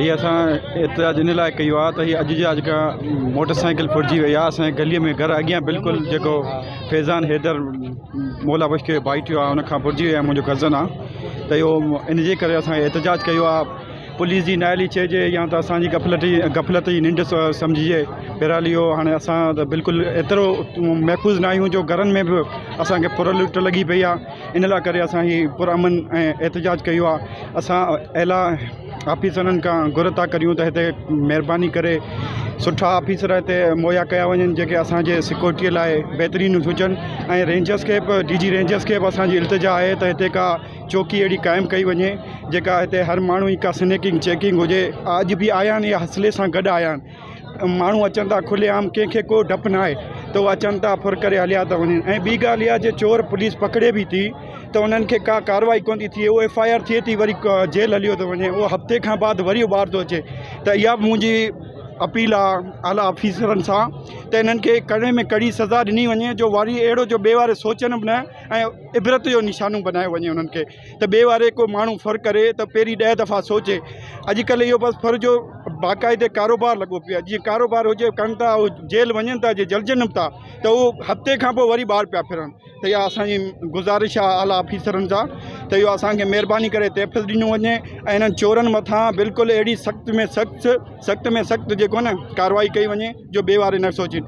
ये असां एतिराज इन लाइ कयो आहे त हीअ अॼु जा जेका मोटरसाइकिल फुरिजी वई आहे असांजे गलीअ में घर अॻियां बिल्कुलु जेको फैज़ान हैदर मौला बख्श खे बाइटियो आहे उनखां फुरिजी वियो आहे मुंहिंजो कज़न आहे त इहो इन जे करे असां एहतजाज कयो आहे। पुलिस जी नाइली चइजे या त असांजी गफ़लत जी निंड सम्झिजे। बहरहाल इहो हाणे असां त बिल्कुलु एतिरो महफ़ूज़ न आहियूं जो घरनि में बि असांखे पुर लुट लॻी पई आहे। इन लाइ करे असां हीअ पुरअमन ऐं एहतजाज कयो आहे। असां अहिला ऑफिसरनि खां घुर था करियूं त हिते महिरबानी करे सुठा ऑफिसर हिते मुहैया कया वञनि जेके असांजे सिक्योरिटीअ लाइ बहितरीनु हुजनि ऐं रेंजर्स खे बि DG रेंजर्स खे बि असांजी इल्तिजा आहे त हिते का चौकी अहिड़ी क़ाइमु कई वञे जेका हिते हर माण्हू जी का स्नैकिंग चेकिंग हुजे। अॼु बि आया आहिनि या हौसले सां गॾु आया आहिनि। माण्हू अचनि था खुलेआम, कंहिंखे को डपु न आहे त उहे अचनि था फुर करे हलिया था वञनि। ऐं ॿी ॻाल्हि इहा जे चोर पुलिस पकिड़े बि थी त उन्हनि खे का कार्रवाई कोन थी थिए। उहो FIR थिए थी वरी जेल हलियो थो वञे, उहो हफ़्ते खां बाद वरी ॿाहिरि थो अचे। त इहा बि मुंहिंजी अपील आहे आला ऑफिसरनि सां त इन्हनि खे कड़े में कड़ी सज़ा ॾिनी वञे जो वरी अहिड़ो जो ॿिए वारे सोचनि बि न ऐं इबरत जो निशानो बनाए वञे उन्हनि खे त ॿिए वारे को माण्हू फर करे त पहिरीं 10 दफ़ा सोचे। अॼुकल्ह इहो बसि फर जो बाक़ाइदे कारोबार लॻो पियो आहे। जीअं कारोबार हुजे कनि था, उहे जेल वञनि था, जे जलजनि था त उहो हफ़्ते खां पोइ वरी ॿाहिरि पिया फिरनि। त इहा असांजी गुज़ारिश आहे आला ऑफिसरनि सां त इहो असांखे महिरबानी करे तहफ़ुज़ ॾिनो वञे ऐं इन्हनि चोरनि मथां बिल्कुलु अहिड़ी सख़्त में सख़्तु जेको न कार्रवाई कई वञे जो ॿिए वारे न सोचनि।